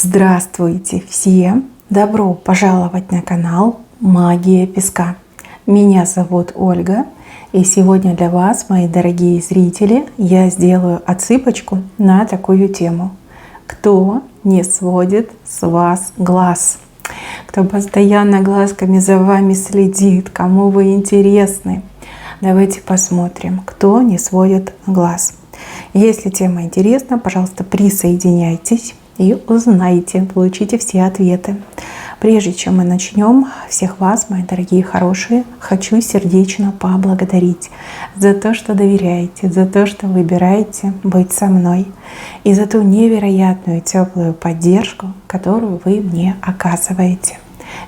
Здравствуйте все! Добро пожаловать на канал Магия Песка. Меня зовут Ольга, и сегодня для вас, мои дорогие зрители, я сделаю отсыпочку на такую тему. Кто не сводит с вас глаз? Кто постоянно глазками за вами следит, кому вы интересны? Давайте посмотрим, кто не сводит глаз. Если тема интересна, пожалуйста, присоединяйтесь и узнайте, получите все ответы. Прежде чем мы начнем, всех вас, мои дорогие хорошие, хочу сердечно поблагодарить за то, что доверяете, за то, что выбираете быть со мной, и за ту невероятную теплую поддержку, которую вы мне оказываете.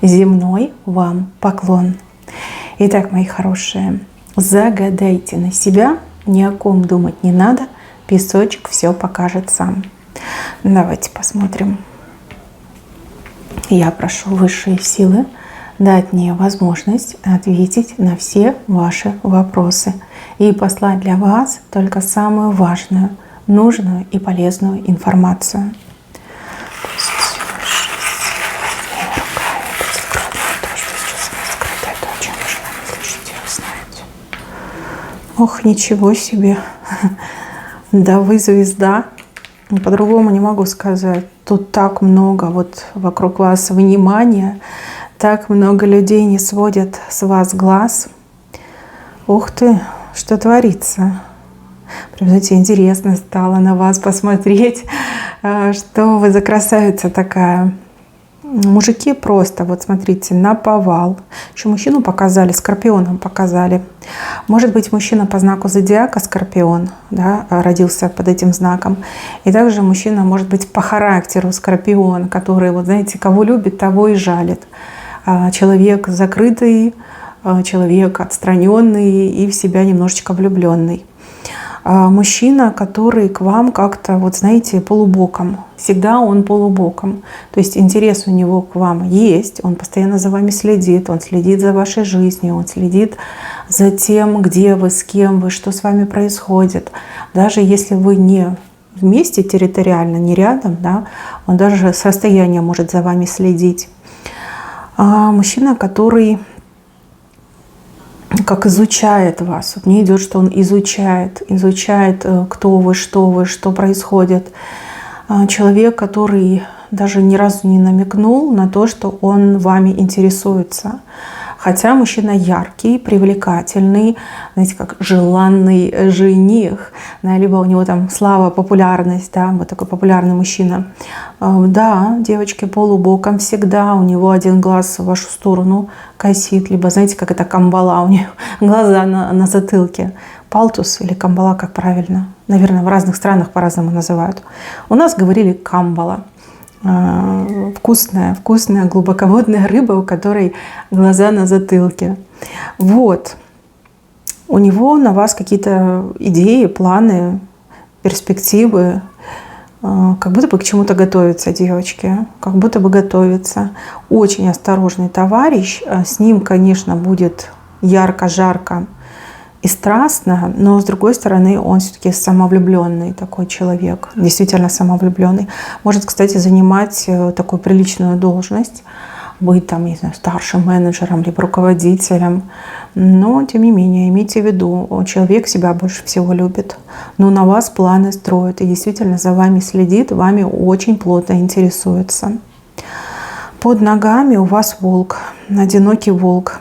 Земной вам поклон. Итак, мои хорошие, загадайте на себя, ни о ком думать не надо, песочек все покажет сам. Давайте посмотрим. Я прошу высшие силы дать мне возможность ответить на все ваши вопросы и послать для вас только самую важную, нужную и полезную информацию. Ох, ничего себе! Да вы звезда! По-другому не могу сказать. Тут так много вот вокруг вас внимания, так много людей не сводят с вас глаз. Ух ты, что творится. Прям, знаете, интересно стало на вас посмотреть, что вы за красавица такая. Мужики просто, вот смотрите, наповал. Еще мужчину показали, скорпионом показали. Может быть, мужчина по знаку зодиака скорпион, да, родился под этим знаком. И также мужчина может быть по характеру скорпион, который, вот знаете, кого любит, того и жалит. Человек закрытый, человек отстраненный и в себя немножечко влюбленный. Мужчина, который к вам как-то, вот знаете, полубоком. Всегда он полубоком. То есть интерес у него к вам есть, он постоянно за вами следит, он следит за вашей жизнью, он следит за тем, где вы, с кем вы, что с вами происходит. Даже если вы не вместе территориально, не рядом, да, он даже с расстояния может за вами следить. Мужчина, который как изучает вас. Вот мне идет, что он изучает, кто вы, что происходит. Человек, который даже ни разу не намекнул на то, что он вами интересуется. Хотя мужчина яркий, привлекательный, знаете, как желанный жених, да, либо у него там слава, популярность, да, вот такой популярный мужчина. Да, девочки, полубоком всегда, у него один глаз в вашу сторону косит, либо, знаете, как это камбала, у него глаза на затылке. Палтус или камбала, как правильно? Наверное, в разных странах по-разному называют. У нас говорили камбала. Вкусная глубоководная рыба, у которой глаза на затылке. Вот. У него на вас какие-то идеи, планы, перспективы. Как будто бы к чему-то готовятся девочки. Как будто бы готовятся. Очень осторожный товарищ. С ним, конечно, будет ярко, жарко и страстно, но с другой стороны он все-таки самовлюбленный такой человек, действительно самовлюбленный. Может, кстати, занимать такую приличную должность, быть там, не знаю, старшим менеджером либо руководителем. Но, тем не менее, имейте в виду, человек себя больше всего любит, но на вас планы строит и действительно за вами следит, вами очень плотно интересуется. Под ногами у вас волк, одинокий волк.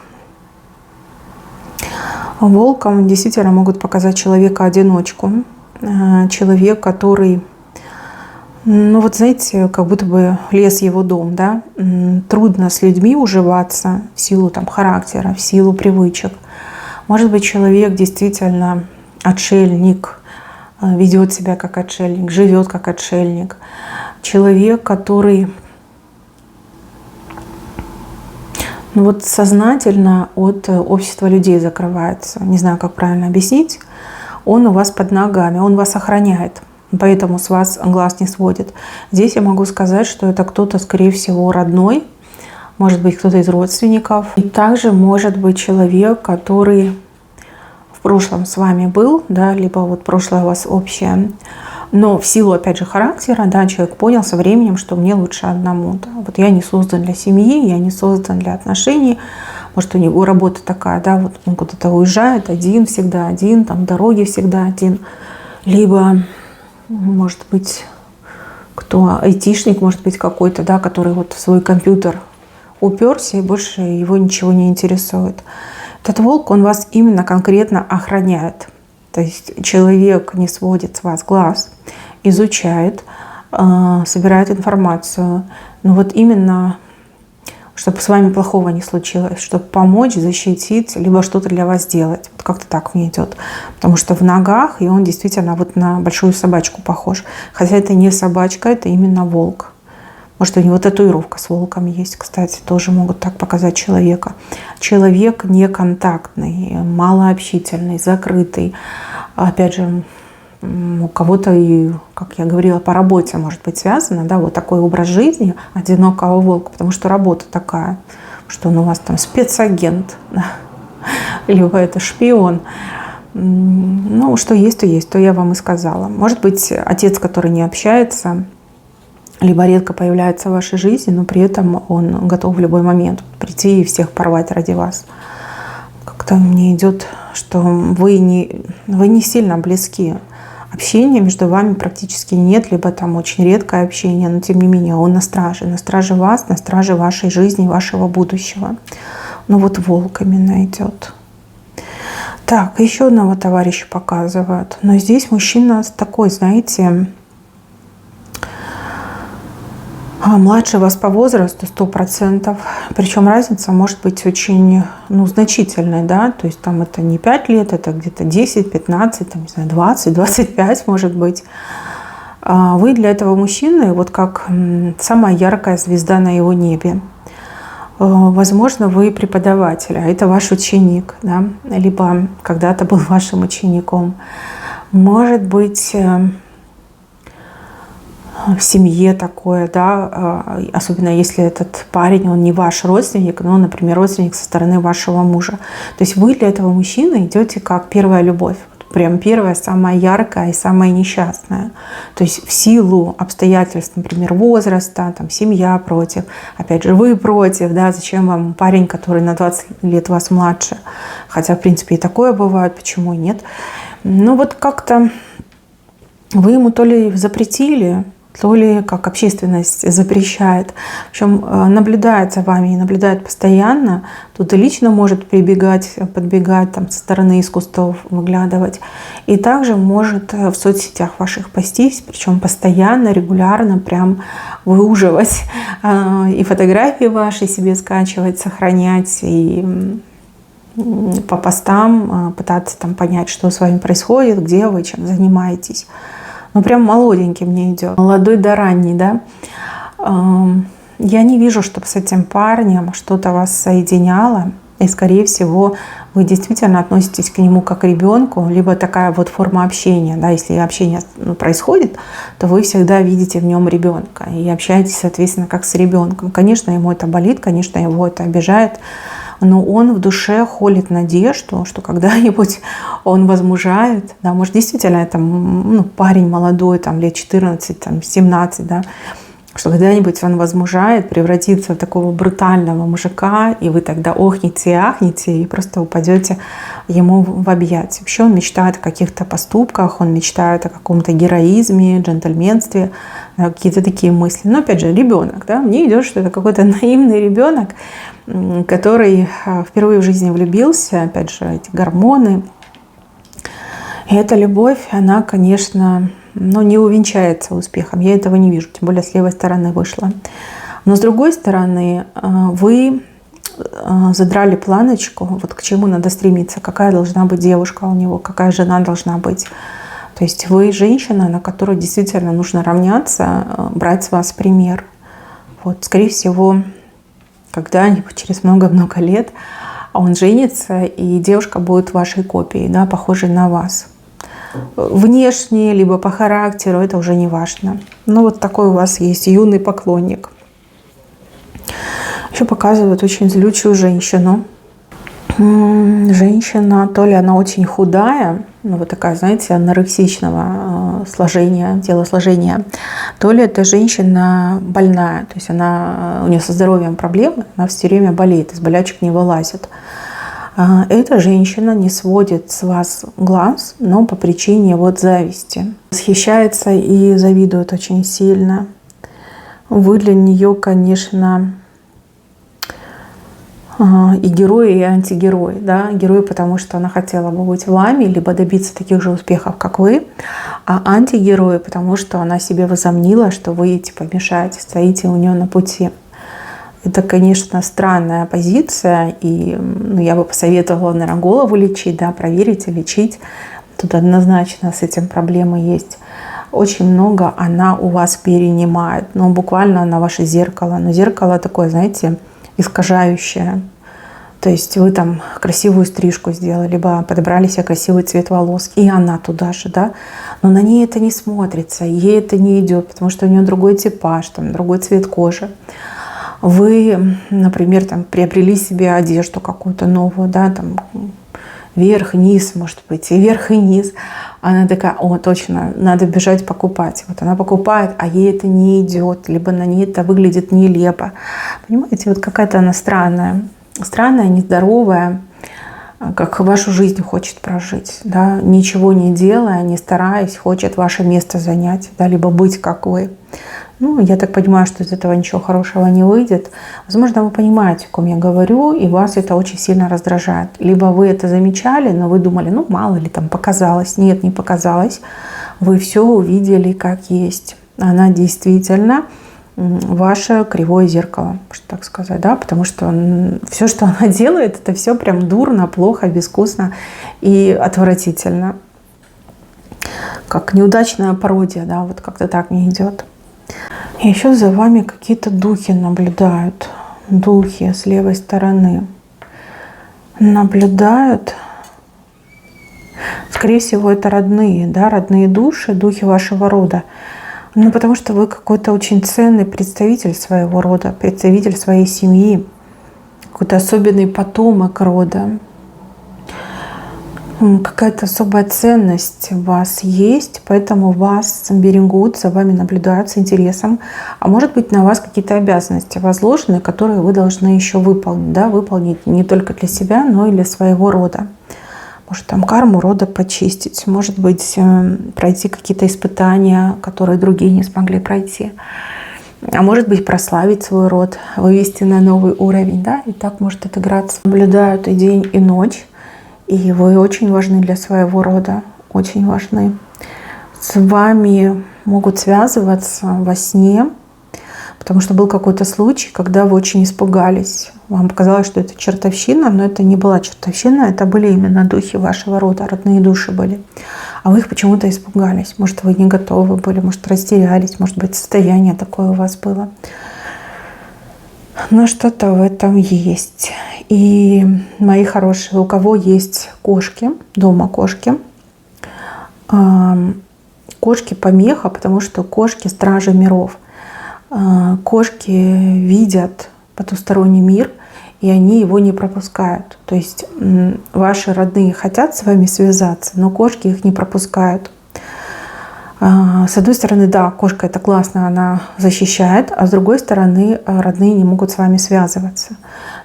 Волком действительно могут показать человека-одиночку. Человек, который, ну вот знаете, как будто бы лес его дом, да? Трудно с людьми уживаться в силу там характера, в силу привычек. Может быть, человек действительно отшельник, ведет себя как отшельник, живет как отшельник. Человек, который вот сознательно от общества людей закрывается. Не знаю, как правильно объяснить. Он у вас под ногами, он вас охраняет, поэтому с вас глаз не сводит. Здесь я могу сказать, что это кто-то, скорее всего, родной, может быть, кто-то из родственников. И также может быть человек, который в прошлом с вами был, да, либо вот прошлое у вас общее. Но в силу, опять же, характера, да, человек понял со временем, что мне лучше одному. Да. Вот я не создан для семьи, я не создан для отношений. Может, у него работа такая, да, вот он куда-то уезжает один, всегда один, там дороги всегда один. Либо, может быть, кто айтишник, может быть, какой-то, да, который вот в свой компьютер уперся и больше его ничего не интересует. Этот волк, он вас именно конкретно охраняет. То есть человек не сводит с вас глаз, изучает, собирает информацию. Но вот именно, чтобы с вами плохого не случилось, чтобы помочь, защитить, либо что-то для вас сделать. Вот как-то так мне идет. Потому что в ногах, и он действительно вот на большую собачку похож. Хотя это не собачка, это именно волк. Может, у него татуировка с волком есть, кстати, тоже могут так показать человека. Человек неконтактный, малообщительный, закрытый. Опять же, у кого-то, и, как я говорила, по работе может быть связано, да, вот такой образ жизни одинокого волка, потому что работа такая, что он у вас там спецагент, да, либо это шпион. Ну, что есть, то я вам и сказала. Может быть, отец, который не общается, либо редко появляется в вашей жизни, но при этом он готов в любой момент прийти и всех порвать ради вас. Как-то мне идет, что вы не сильно близки. Общения между вами практически нет, либо там очень редкое общение, но тем не менее он на страже вас, на страже вашей жизни, вашего будущего. Ну вот волк именно идет. Так, еще одного товарища показывают. Но здесь мужчина такой, знаете, младше вас по возрасту 100%. Причем разница может быть очень значительной. Да? То есть там это не 5 лет, это где-то 10, 15, там, не знаю, 20, 25 может быть. Вы для этого мужчины вот как самая яркая звезда на его небе. Возможно, вы преподаватель, а это ваш ученик, да? Либо когда-то был вашим учеником. Может быть, в семье такое, да, особенно если этот парень, он не ваш родственник, но, например, родственник со стороны вашего мужа. То есть вы для этого мужчины идете как первая любовь. Прям первая, самая яркая и самая несчастная. То есть в силу обстоятельств, например, возраста, там, семья против, опять же, вы против, да, зачем вам парень, который на 20 лет вас младше. Хотя, в принципе, и такое бывает, почему и нет. Ну вот как-то вы ему то ли запретили, то ли как общественность запрещает. В общем, наблюдает за вами и наблюдает постоянно. Тут и лично может прибегать, подбегать, там, со стороны из кустов выглядывать. И также может в соцсетях ваших постить, причем постоянно, регулярно прям выуживать и фотографии ваши себе скачивать, сохранять, и по постам пытаться там понять, что с вами происходит, где вы, чем занимаетесь. Ну, прям молоденький мне идет. Молодой да ранний, да. Я не вижу, чтобы с этим парнем что-то вас соединяло. И, скорее всего, вы действительно относитесь к нему как к ребенку, либо такая вот форма общения. Да, если общение происходит, то вы всегда видите в нем ребенка. И общаетесь, соответственно, как с ребенком. Конечно, ему это болит, конечно, его это обижает. Но он в душе холит надежду, что когда-нибудь он возмужает, да, может, действительно это парень молодой, там, лет 14, там, 17, да, что когда-нибудь он возмужает, превратится в такого брутального мужика, и вы тогда охнете и ахнете, и просто упадете ему в объятия. Вообще он мечтает о каких-то поступках, он мечтает о каком-то героизме, джентльменстве, какие-то такие мысли. Но опять же, ребенок, да, мне идет, что это какой-то наивный ребенок, который впервые в жизни влюбился, опять же, эти гормоны. И эта любовь, она, конечно, не увенчается успехом. Я этого не вижу, тем более с левой стороны вышла. Но с другой стороны, вы задрали планочку, вот к чему надо стремиться, какая должна быть девушка у него, какая жена должна быть. То есть вы женщина, на которую действительно нужно равняться, брать с вас пример. Вот, скорее всего, когда-нибудь через много-много лет он женится, и девушка будет вашей копией, да, похожей на вас. Внешне, либо по характеру, это уже не важно. Ну, вот такой у вас есть юный поклонник. Еще показывают очень злючую женщину. Женщина, то ли она очень худая, ну вот такая, знаете, анорексичного сложения, телосложения, то ли эта женщина больная, то есть у нее со здоровьем проблемы, она все время болеет, из болячек не вылазит. Эта женщина не сводит с вас глаз, но по причине вот зависти. Восхищается и завидует очень сильно. Вы для нее, конечно, и герой, и антигерой. Да? Герой, потому что она хотела бы быть вами, либо добиться таких же успехов, как вы. А антигерой, потому что она себе возомнила, что вы типа мешаете, стоите у нее на пути. Это, конечно, странная позиция, и я бы посоветовала, наверное, голову лечить, да, проверить и лечить. Тут однозначно с этим проблемы есть. Очень много она у вас перенимает, ну, буквально на ваше зеркало. Но зеркало такое, знаете, искажающее. То есть вы там красивую стрижку сделали, либо подобрали себе красивый цвет волос, и она туда же, да, но на ней это не смотрится, ей это не идет, потому что у нее другой типаж, там, другой цвет кожи. Вы, например, там, приобрели себе одежду какую-то новую, да, там, вверх, низ, может быть, и вверх, и низ. Она такая: о, точно, надо бежать покупать. Вот она покупает, а ей это не идет, либо на ней это выглядит нелепо. Понимаете, вот какая-то она странная, нездоровая, как вашу жизнь хочет прожить, да, ничего не делая, не стараясь, хочет ваше место занять, да, либо быть как вы. Ну, я так понимаю, что из этого ничего хорошего не выйдет. Возможно, вы понимаете, о ком я говорю, и вас это очень сильно раздражает. Либо вы это замечали, но вы думали, ну, мало ли там показалось. Нет, не показалось. Вы все увидели как есть. Она действительно ваше кривое зеркало, что так сказать, да, потому что все, что она делает, это все прям дурно, плохо, безвкусно и отвратительно. Как неудачная пародия, да, вот как-то так не идет. И еще за вами какие-то духи наблюдают. Духи с левой стороны. Наблюдают. Скорее всего, это родные, да, родные души, духи вашего рода. Ну, потому что вы какой-то очень ценный представитель своего рода, представитель своей семьи, какой-то особенный потомок рода. Какая-то особая ценность у вас есть, поэтому вас берегут, за вами наблюдают с интересом. А может быть, на вас какие-то обязанности возложены, которые вы должны еще выполнить. Да? Выполнить не только для себя, но и для своего рода. Может, там карму рода почистить, может быть, пройти какие-то испытания, которые другие не смогли пройти. А может быть, прославить свой род, вывести на новый уровень. Да? И так может отыграться. Наблюдают и день, и ночь. И вы очень важны для своего рода, очень важны. С вами могут связываться во сне, потому что был какой-то случай, когда вы очень испугались. Вам показалось, что это чертовщина, но это не была чертовщина, это были именно духи вашего рода, родные души были. А вы их почему-то испугались. Может, вы не готовы были, может, растерялись, может быть, состояние такое у вас было. Но что-то в этом есть. И, мои хорошие, у кого есть кошки, дома кошки, кошки помеха, потому что кошки — стражи миров. Кошки видят потусторонний мир, и они его не пропускают. То есть ваши родные хотят с вами связаться, но кошки их не пропускают. С одной стороны, да, кошка — это классно, она защищает, а с другой стороны, родные не могут с вами связываться.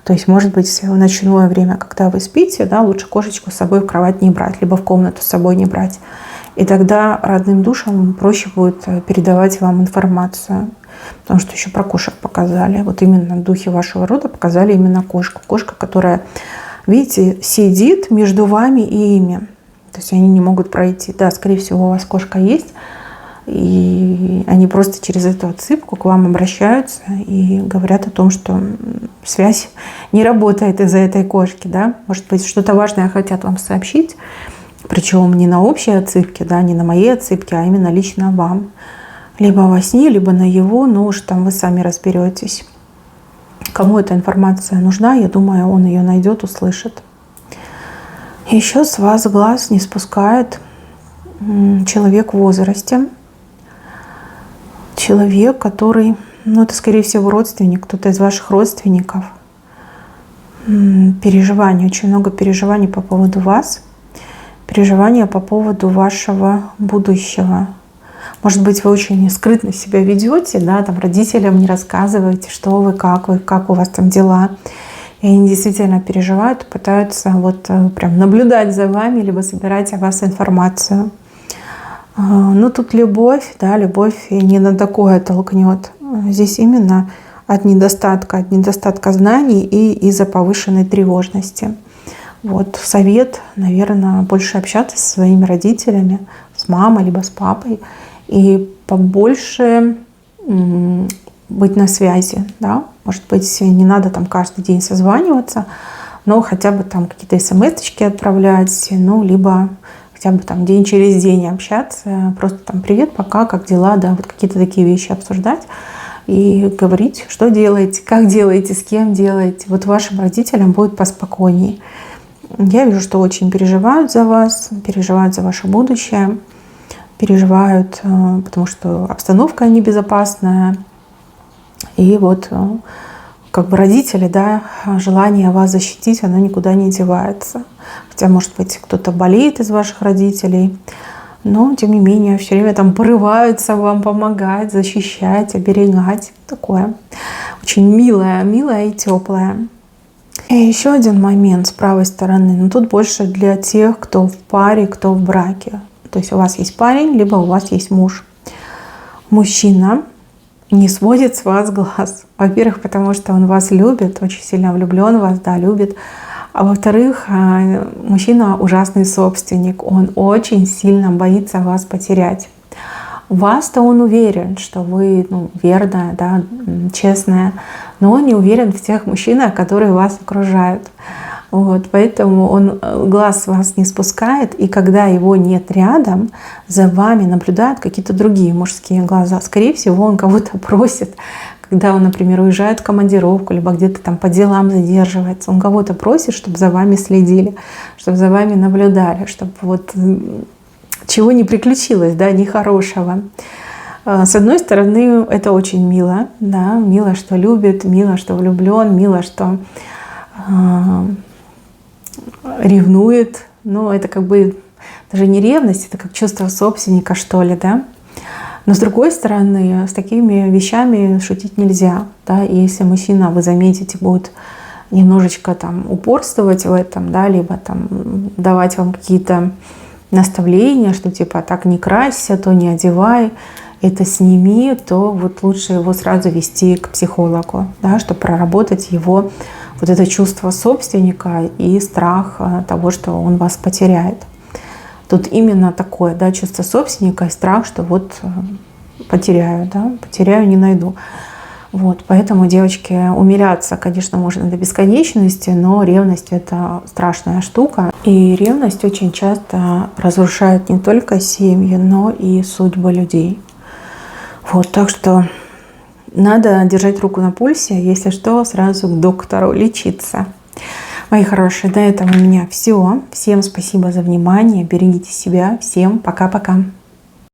То есть, может быть, в ночное время, когда вы спите, да, лучше кошечку с собой в кровать не брать, либо в комнату с собой не брать. И тогда родным душам проще будет передавать вам информацию. Потому что еще про кошек показали. Вот именно духи вашего рода показали именно кошку. Кошка, которая, видите, сидит между вами и ими. То есть они не могут пройти. Да, скорее всего, у вас кошка есть. И они просто через эту отсыпку к вам обращаются и говорят о том, что связь не работает из-за этой кошки. Да? Может быть, что-то важное хотят вам сообщить. Причем не на общей отсыпке, да, не на моей отсыпке, а именно лично вам. Либо во сне, либо наяву, но уж там вы сами разберетесь. Кому эта информация нужна, я думаю, он ее найдет, услышит. Еще с вас глаз не спускает человек в возрасте. Человек, который, ну это скорее всего родственник, кто-то из ваших родственников. переживаний, очень много переживаний по поводу вас, переживания по поводу вашего будущего. Может быть, вы очень скрытно себя ведете, да, там родителям не рассказываете, что вы, как у вас там дела. И они действительно переживают, пытаются вот прям наблюдать за вами, либо собирать о вас информацию. Ну, тут любовь, да, любовь и не на такое толкнет. Здесь именно от недостатка знаний и из-за повышенной тревожности. Вот совет, наверное, больше общаться со своими родителями, с мамой либо с папой, и побольше быть на связи, да. Может быть, не надо там каждый день созваниваться, но хотя бы там какие-то смс-очки отправлять, ну, либо хотя бы там день через день общаться, просто там привет, пока, как дела, да, вот какие-то такие вещи обсуждать и говорить, что делаете, как делаете, с кем делаете. Вот вашим родителям будет поспокойнее. Я вижу, что очень переживают за вас, переживают за ваше будущее, переживают, потому что обстановка небезопасная. И вот как бы родители, да, желание вас защитить, оно никуда не девается. Хотя, может быть, кто-то болеет из ваших родителей, но, тем не менее, все время там порываются вам помогать, защищать, оберегать. Такое очень милое и теплое. И еще один момент с правой стороны, но тут больше для тех, кто в паре, кто в браке. То есть у вас есть парень, либо у вас есть муж. Мужчина не сводит с вас глаз. Во-первых, потому что он вас любит, очень сильно влюблен в вас, да, любит. А во-вторых, мужчина ужасный собственник. Он очень сильно боится вас потерять. Вас-то он уверен, что вы верная, да, честная, но он не уверен в тех мужчинах, которые вас окружают. Вот, поэтому он глаз с вас не спускает, и когда его нет рядом, за вами наблюдают какие-то другие мужские глаза. Скорее всего, он кого-то просит, когда он, например, уезжает в командировку, либо где-то там по делам задерживается, он кого-то просит, чтобы за вами следили, чтобы за вами наблюдали, чтобы вот чего не приключилось, да, нехорошего. С одной стороны, это очень мило, да, мило, что любит, мило, что влюблен, мило, что ревнует, но это как бы даже не ревность, это как чувство собственника, что ли, да. Но с другой стороны, с такими вещами шутить нельзя, да. И если мужчина, вы заметите, будет немножечко там упорствовать в этом, да, либо там давать вам какие-то наставления, что типа так не красься, то не одевай, это сними, то вот лучше его сразу вести к психологу, да, чтобы проработать его вот это чувство собственника и страх того, что он вас потеряет. Тут именно такое, да, чувство собственника и страх, что вот потеряю, да, потеряю, не найду. Вот, поэтому, девочки, умиляться, конечно, можно до бесконечности, но ревность — это страшная штука. И ревность очень часто разрушает не только семьи, но и судьбы людей. Вот, так что надо держать руку на пульсе, если что, сразу к доктору лечиться. Мои хорошие, на этом у меня все. Всем спасибо за внимание, берегите себя. Всем пока-пока.